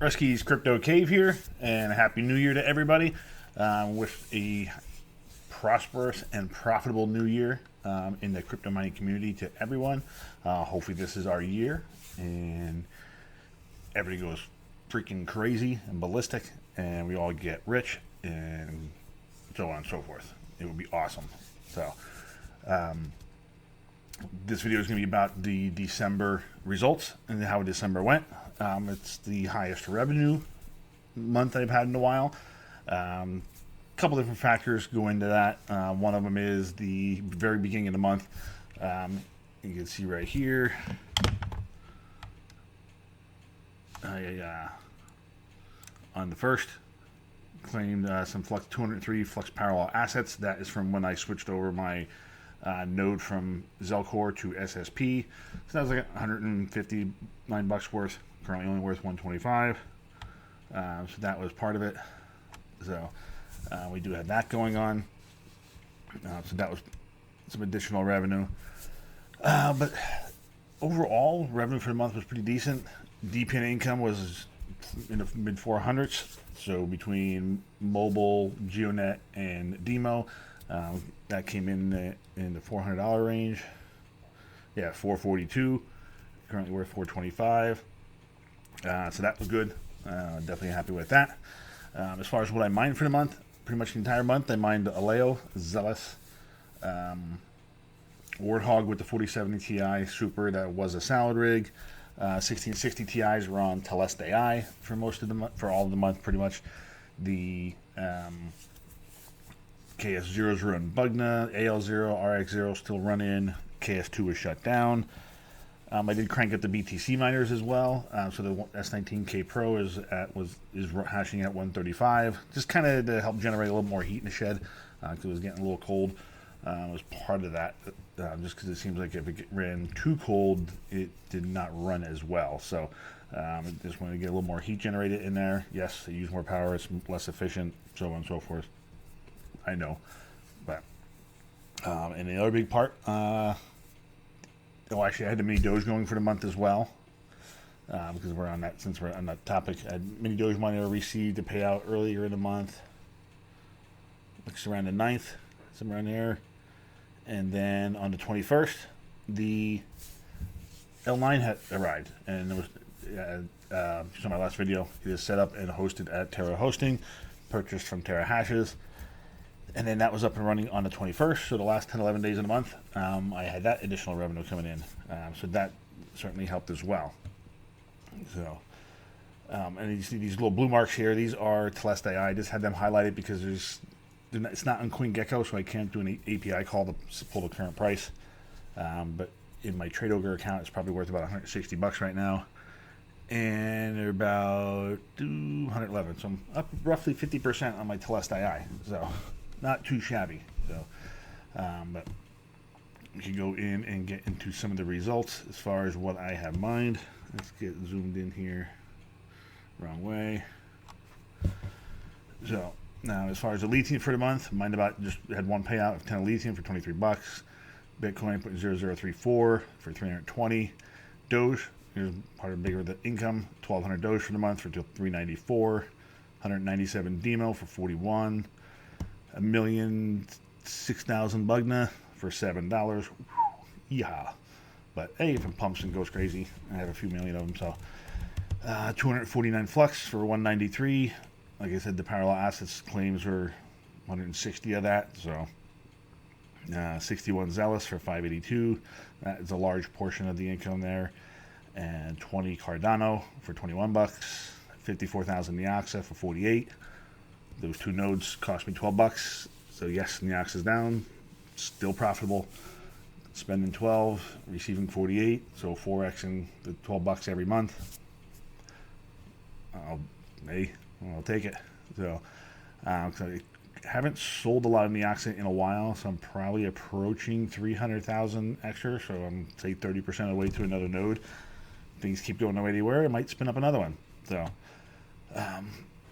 Resky's Crypto Cave here, and a Happy New Year to everybody. With a prosperous and profitable new year in the crypto mining community to everyone. Hopefully this is our year, and everybody goes freaking crazy and ballistic, and we all get rich, and so on and so forth. It would be awesome. So, this video is going to be about the December results and how December went. It's the highest revenue month I've had in a while. A couple different factors go into that. One of them is the very beginning of the month. You can see right here. On the first, claimed some Flux 203 Flux parallel assets. That is from when I switched over my node from Zelcore to SSP. So that was like $159 worth. Currently only worth $125. So that was part of it. So we do have that going on. So that was some additional revenue. But overall, revenue for the month was pretty decent. DePin income was in the mid 400s. So between mobile, GeoNet, and DIMO, that came in the $400 range. Yeah, 442. Currently worth 425. So that was good. Definitely happy with that. As far as what I mined for the month, pretty much the entire month, I mined Alephium, Zealous, Warthog with the 4070 Ti Super that was a salad rig. 1660 Ti's were on Telest AI for most of the month, for all of the month, pretty much. The KS0s were on Bugna, AL0, RX0 still running. KS2 was shut down. I did crank up the BTC miners as well. So the S19K Pro is hashing at 135, just kind of to help generate a little more heat in the shed because it was getting a little cold. It was part of that, just because it seems like if it ran too cold, it did not run as well. So just wanted to get a little more heat generated in there. Yes, they use more power, it's less efficient, so on and so forth. I know, but and the other big part. Actually, I had the mini Doge going for the month as well, because we're on that. Since we're on that topic, I had mini Doge money I received a payout earlier in the month. Looks around the 9th, somewhere in there, and then on the 21st, the L9 had arrived, and it was just on my last video. It is set up and hosted at Terra Hosting, purchased from Terra Hashes. And then that was up and running on the 21st, so the last 10, 11 days of the month, I had that additional revenue coming in. So that certainly helped as well. So, and you see these little blue marks here. These are Telest AI. I just had them highlighted because it's not on CoinGecko, so I can't do an API call to pull the current price. But in my TradeOgre account, it's probably worth about $160 right now. And they're about 211. So I'm up roughly 50% on my Telest AI. So not too shabby. So, but we can go in and get into some of the results as far as what I have mined. Let's get zoomed in here. Wrong way. So now, as far as the lithium for the month, mined just had one payout of 10 lithium for $23. Bitcoin put 0034 for 320. Doge, here's part of bigger the income. 1,200 Doge for the month for 394. 197 DIMO for 41. 1,006,000 Bugna for $7. Yeah, but hey, if it pumps and goes crazy, I have a few million of them. So 249 Flux for 193. Like I said, the parallel assets claims were 160 of that. So 61 Zealous for 582. That is a large portion of the income there. And 20 Cardano for $21. 54,000 Neoxa for 48. Those two nodes cost me $12. So yes, Neox is down, still profitable. Spending 12, receiving 48, so 4xing the $12 every month. I'll take it. So I haven't sold a lot of Neox in a while, so I'm probably approaching 300,000 extra. So I'm say 30% of the way to another node. Things keep going the way they were, I might spin up another one. So.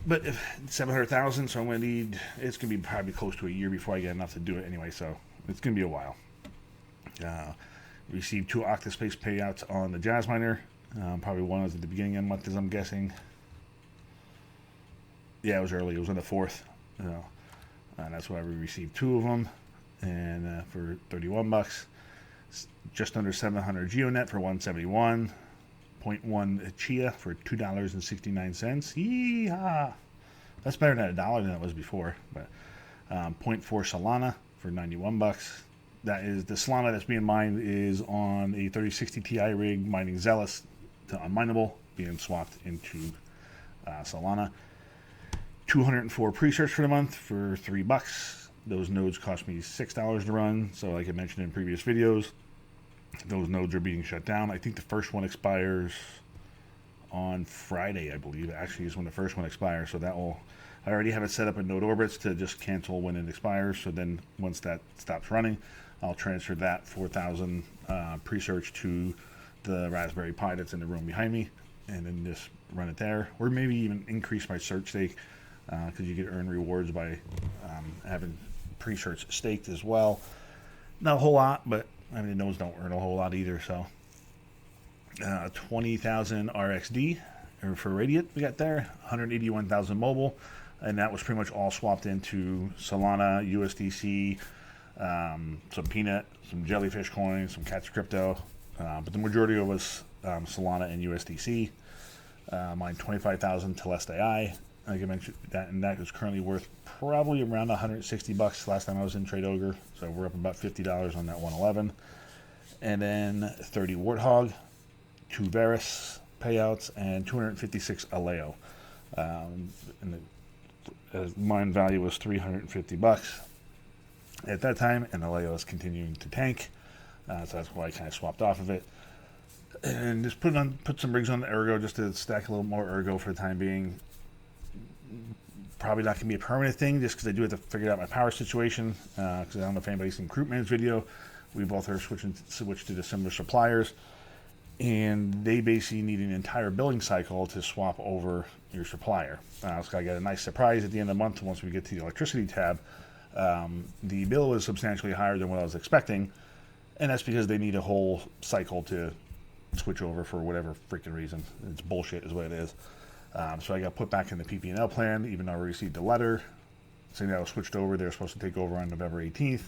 But if 700,000, so I'm going to need, it's going to be probably close to a year before I get enough to do it anyway, so it's going to be a while. Received 2 Octaspace payouts on the Jazz Miner. Probably one was at the beginning of the month, as I'm guessing. Yeah, it was early. It was on the 4th. You know, and that's why we received 2 of them, and for 31 bucks. Just under 700 GeoNet for 171. 0.1 Chia for $2.69. Yeehaw! That's better than $1 than it was before. But zero point 0.4 Solana for 91 bucks. That is the Solana that's being mined is on a 3060 Ti rig mining Zealous to unminable, being swapped into Solana. 204 pre-search for the month for $3. Those nodes cost me $6 to run. So like I mentioned in previous videos, those nodes are being shut down. I think the first one expires on Friday, I believe. Actually, is when the first one expires. So that will, I already have it set up in node orbits to just cancel when it expires. So then once that stops running, I'll transfer that 4,000 pre-search to the Raspberry Pi that's in the room behind me, and then just run it there, or maybe even increase my search stake, because you can earn rewards by having pre-search staked as well. Not a whole lot, but I mean, the nodes don't earn a whole lot either. So 20,000 RXD for Radiant we got there, 181,000 mobile, and that was pretty much all swapped into Solana, USDC, some Peanut, some Jellyfish coins, some Cats Crypto, but the majority of it was Solana and USDC. Mine 25,000 Telest AI, like I mentioned, and that is currently worth probably around 160 bucks last time I was in Trade Ogre, so we're up about $50 on that 111. And then 30 Warthog, 2 Varus payouts, and 256 Aleo. And the mine value was 350 bucks at that time, and Aleo is continuing to tank, so that's why I kind of swapped off of it. And just put some rigs on the Ergo just to stack a little more Ergo for the time being. Probably not going to be a permanent thing, just because I do have to figure out my power situation. Because I don't know if anybody's seen Croupman's video. We both are switched to the similar suppliers, and they basically need an entire billing cycle to swap over your supplier. So I got a nice surprise at the end of the month once we get to the electricity tab. The bill was substantially higher than what I was expecting, and that's because they need a whole cycle to switch over for whatever freaking reason. It's bullshit is what it is. So I got put back in the PP&L plan, even though I received a letter saying that I was switched over. They were supposed to take over on November 18th.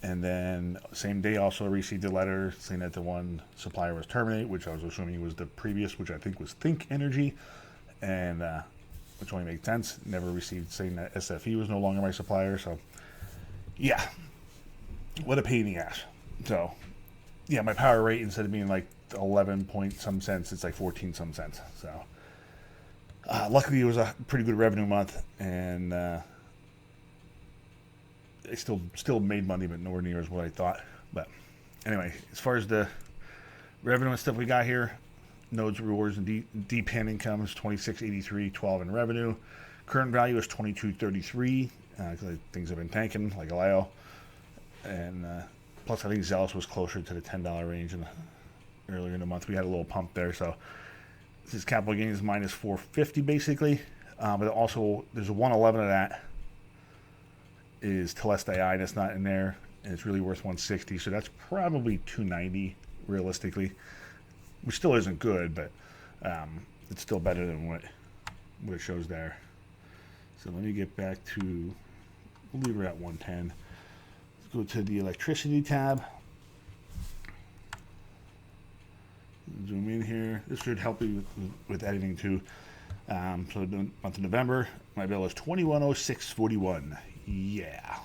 And then same day also received a letter saying that the one supplier was terminated, which I was assuming was the previous, which I think was Think Energy, and which only makes sense. Never received saying that SFE was no longer my supplier. So yeah, what a pain in the ass. So yeah, my power rate, instead of being like 11 point some cents, it's like 14 some cents. So luckily it was a pretty good revenue month, and I still made money, but nowhere near as what I thought. But anyway, as far as the revenue and stuff we got here, nodes, rewards, and DePin income is 26.83, 12 in revenue. Current value is 22.33 because things have been tanking like Aleo, and plus I think Zealous was closer to the $10 range earlier in the month. We had a little pump there, so this is capital gains minus 450 basically, but also there's a 111 of that is Telest AI that's not in there, and it's really worth 160, so that's probably 290 realistically, which still isn't good, but it's still better than what it shows there. So let me get back to, we'll leave her at 110. Let's go to the electricity tab. Zoom in here. This should help you with editing too. So the month of November, my bill is 2106.41. Yeah,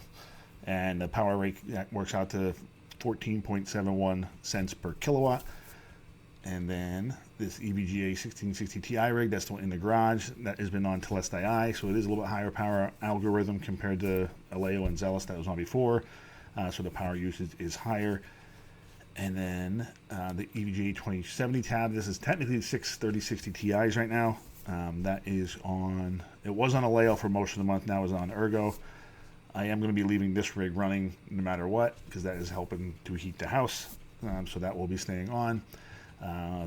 and the power rate that works out to 14.71 cents per kilowatt. And then this EVGA 1660 Ti rig, that's the one in the garage, that has been on Telest AI, so it is a little bit higher power algorithm compared to Aleo and Zealous that was on before. So the power usage is higher. And then the EVGA 2070 tab, this is technically 3060 Ti's right now. That is on, it was on Aleo for most of the month, now it's on Ergo. I am going to be leaving this rig running no matter what, because that is helping to heat the house, so that will be staying on.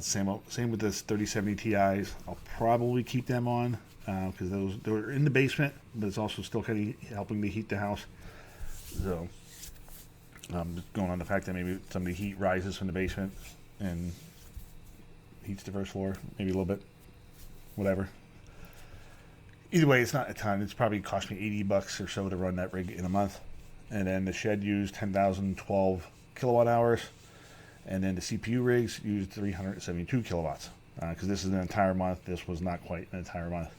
Same with this 3070 Ti's. I'll probably keep them on because they're in the basement, but it's also still kind of helping to heat the house. So just going on the fact that maybe some of the heat rises from the basement and heats the first floor, maybe a little bit, whatever. either way, it's not a ton. It's probably cost me $80 or so to run that rig in a month. And then the shed used 10,012 kilowatt hours. And then the CPU rigs used 372 kilowatts. Because this is an entire month. This was not quite an entire month.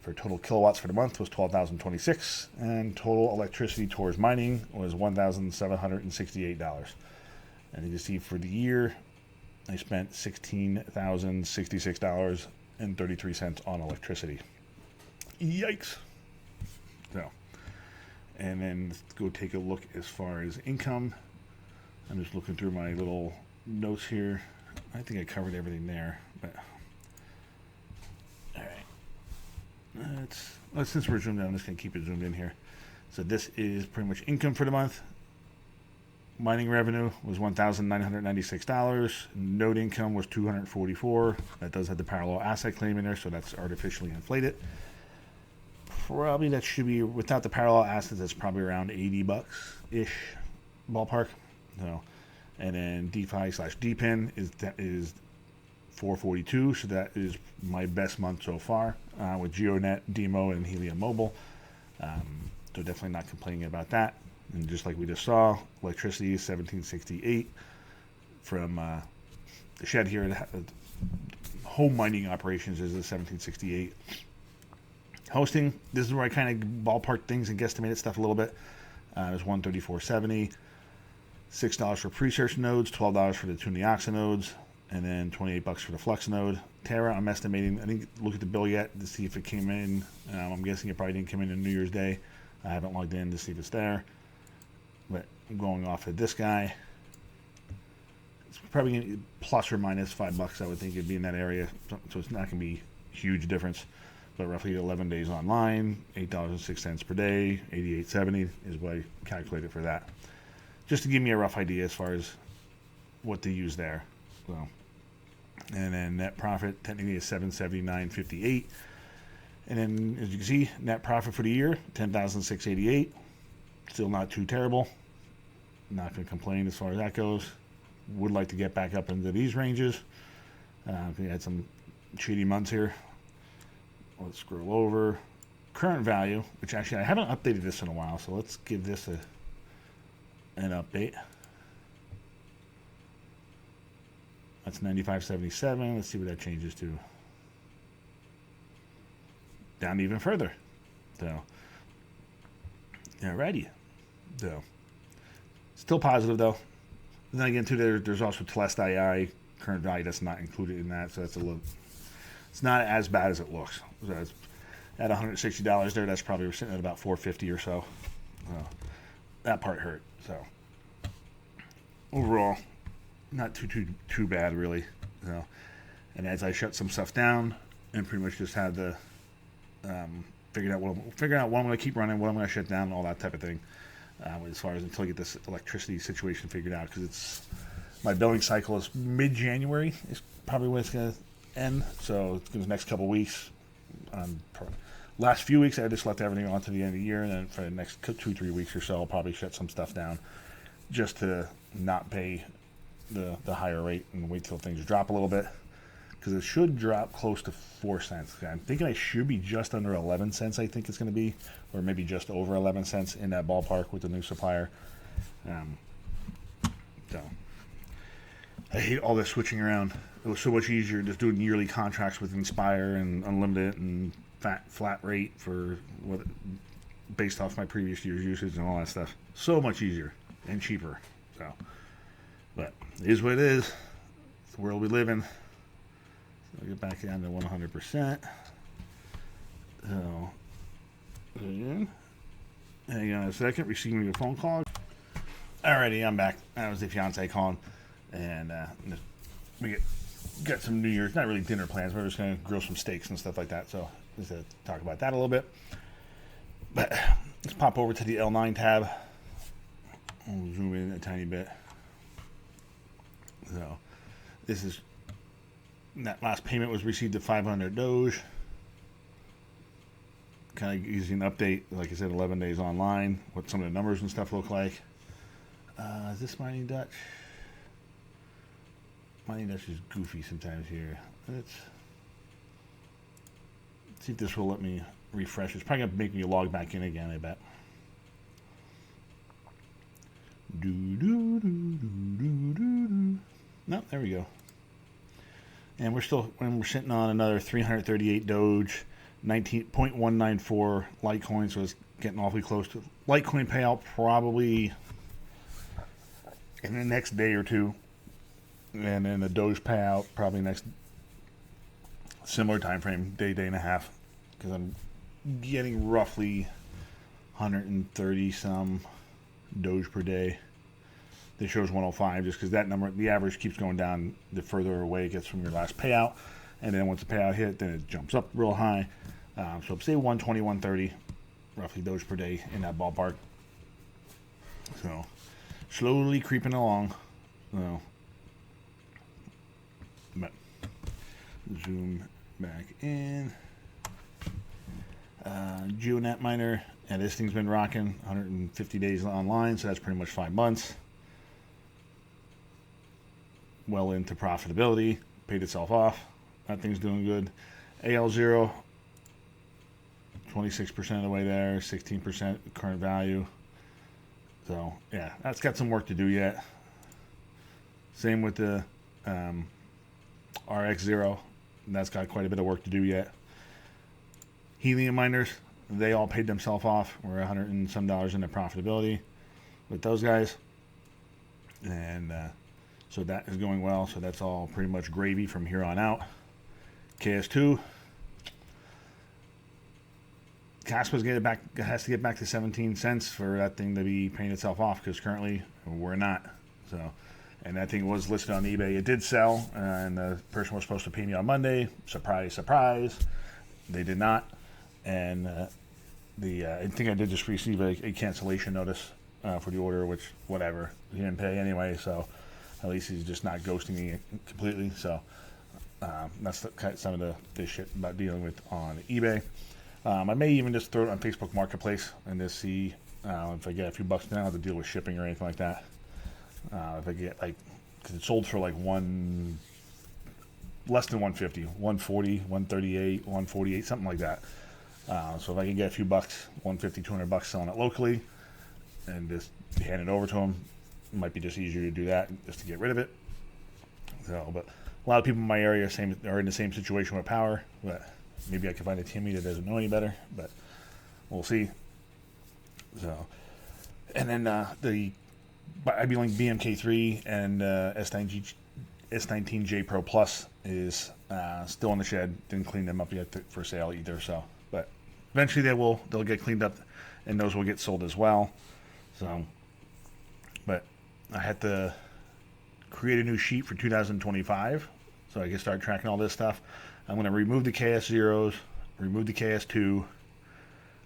For total kilowatts for the month was 12,026. And total electricity towards mining was $1,768. And you can see for the year, I spent $16,066.33 on electricity. Yikes. So, and then let's go take a look as far as income. I'm just looking through my little notes here. I think I covered everything there, but all right. Since we're zoomed in, I'm just gonna keep it zoomed in here. So this is pretty much income for the month. Mining revenue was $1,996. Node income was $244. That does have the parallel asset claim in there, so that's artificially inflated. Probably that should be, without the parallel assets, that's probably around $80-ish ballpark. So, and then DeFi/DePin is 442, so that is my best month so far with GeoNet, DIMO, and Helium Mobile. So definitely not complaining about that. And just like we just saw, electricity is $17.68 from the shed here. Home mining operations is $17.68. Hosting, this is where I kind of ballpark things and guesstimated stuff a little bit. It was $134.70. $6 for pre-search nodes, $12 for the Tunioxa nodes, and then $28 for the Flux node. Terra, I'm estimating, I didn't look at the bill yet to see if it came in. I'm guessing it probably didn't come in on New Year's Day. I haven't logged in to see if it's there. But I'm going off of this guy. It's probably going to be plus or minus $5. I would think it'd be in that area. So it's not going to be a huge difference. But roughly 11 days online, $8.06 per day, $88.70 is what I calculated for that. Just to give me a rough idea as far as what to use there. So, and then net profit technically is $779.58. And then as you can see, net profit for the year, $10,688. Still not too terrible. Not going to complain as far as that goes. Would like to get back up into these ranges. We had some shitty months here. Let's scroll over. Current value, which actually I haven't updated this in a while, so let's give this an update. That's 95.77. Let's see what that changes to. Down even further. So, alrighty. So, still positive though. And then again, too, there's also Telest II current value that's not included in that, so that's a little. It's not as bad as it looks. So it's at $160 there, that's probably sitting at about $450 or so. That part hurt. So overall, not too bad really. So, and as I shut some stuff down and pretty much just had to figure out what I'm going to keep running, what I'm going to shut down, all that type of thing. As far as until I get this electricity situation figured out, because it's my billing cycle is mid-January is probably when it's going to end. So it's going to the next couple of weeks. Last few weeks I just left everything on to the end of the year, and then for the next 2-3 weeks or so I'll probably shut some stuff down just to not pay the higher rate and wait till things drop a little bit, because it should drop close to 4 cents. I'm thinking I should be just under 11 cents. I think it's going to be, or maybe just over 11 cents in that ballpark with the new supplier. So I hate all this switching around. It was so much easier just doing yearly contracts with Inspire and Unlimited and flat rate for what, based off my previous year's usage and all that stuff. So much easier and cheaper. So, but it is what it is. It's the world we live in. So I'll get back down to 100%. So, again, hang on a second. Receiving a phone call. Alrighty, I'm back. That was the fiance calling, and we got some New Year's, not really dinner plans. We're just gonna grill some steaks and stuff like that. So just to talk about that a little bit. But let's pop over to the L9 tab. I'll zoom in a tiny bit. So this is that last payment was received at 500 Doge. Kind of using an update, like I said, 11 days online. What some of the numbers and stuff look like. Is this Mining Dutch? Mining Dutch is goofy sometimes here. Let's See if this will let me refresh. It's probably going to make me log back in again, I bet. No, there we go. And we're sitting on another 338 Doge, 19.194 Litecoin, so it's getting awfully close to Litecoin payout probably in the next day or two, and then the Doge payout probably next similar time frame, day and a half, because I'm getting roughly 130 some Doge per day. This shows 105 just because that number, the average keeps going down the further away it gets from your last payout. And then once the payout hit, then it jumps up real high. So say 120, 130, roughly Doge per day in that ballpark. So slowly creeping along. But zoom back in. GeoNet miner, and this thing's been rocking 150 days online, so that's pretty much 5 months. Well into profitability, paid itself off. That thing's doing good. AL0, 26% of the way there, 16% current value. So yeah, that's got some work to do yet. Same with the RX0, that's got quite a bit of work to do yet. Helium miners, they all paid themselves off. We're $100 and some in their profitability with those guys, and so that is going well. So that's all pretty much gravy from here on out. KS2, Caspa's has to get back to 17 cents for that thing to be paying itself off, because currently we're not. So, and that thing was listed on eBay. It did sell, and the person was supposed to pay me on Monday. Surprise, surprise, they did not. And I think I did just receive a cancellation notice for the order, which whatever, he didn't pay anyway. So at least he's just not ghosting me completely. So that's some of the shit about dealing with on eBay. I may even just throw it on Facebook Marketplace and just see if I get a few bucks. I don't have to deal with shipping or anything like that. If I get because it sold for less than 150, 140, 138, 148, something like that. So if I can get a few bucks, 150, 200 bucks selling it locally, and just hand it over to them, it might be just easier to do that just to get rid of it. So, but a lot of people in my area are in the same situation with power, but maybe I can find a Timmy that doesn't know any better, but we'll see. So, and then the IB-Link BMK3 and S19J Pro Plus is still in the shed. Didn't clean them up yet for sale either. So, but eventually they'll get cleaned up, and those will get sold as well. So, but I had to create a new sheet for 2025, so I can start tracking all this stuff. I'm going to remove the KS0s, remove the KS2.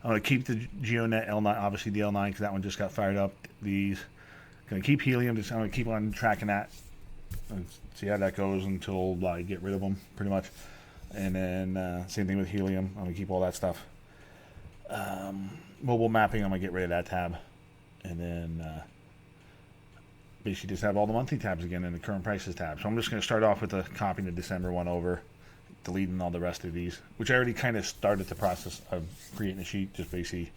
I'm going to keep the GeoNet L9, obviously the L9, because that one just got fired up. These, going to keep Helium. I'm going to keep on tracking that and see how that goes until I get rid of them, pretty much. And then same thing with Helium. I'm going to keep all that stuff. Mobile mapping, I'm going to get rid of that tab. And then basically just have all the monthly tabs again and the current prices tab. So I'm just going to start off with copying the December one over, deleting all the rest of these, which I already kind of started the process of creating a sheet. Just basically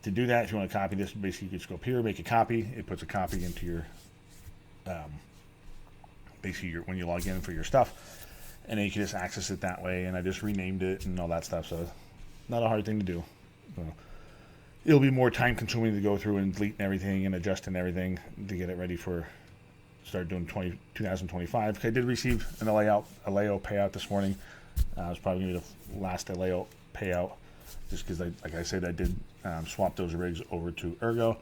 to do that, if you want to copy this, basically you just go up here, make a copy. It puts a copy into your basically when you log in for your stuff, and then you can just access it that way. And I just renamed it and all that stuff, so not a hard thing to do. So it'll be more time consuming to go through and delete everything and adjusting everything to get it ready for start doing 2025. I did receive an Aleo payout this morning. It was probably going to be the last Aleo payout, just because, like I said, I did swap those rigs over to Ergo.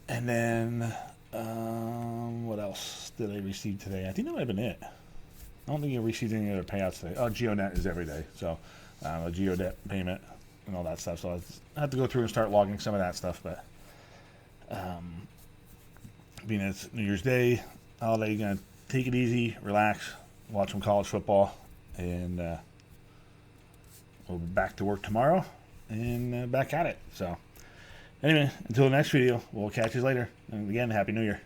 And then what else did I receive today? I think that might have been it. I don't think I received any other payouts today. Oh, GeoNet is every day, so a GeoNet payment and all that stuff. So I have to go through and start logging some of that stuff. But being it's New Year's Day holiday, you're gonna take it easy, relax, watch some college football, and we'll be back to work tomorrow and back at it. So anyway, until the next video, we'll catch you later. And again, Happy New Year.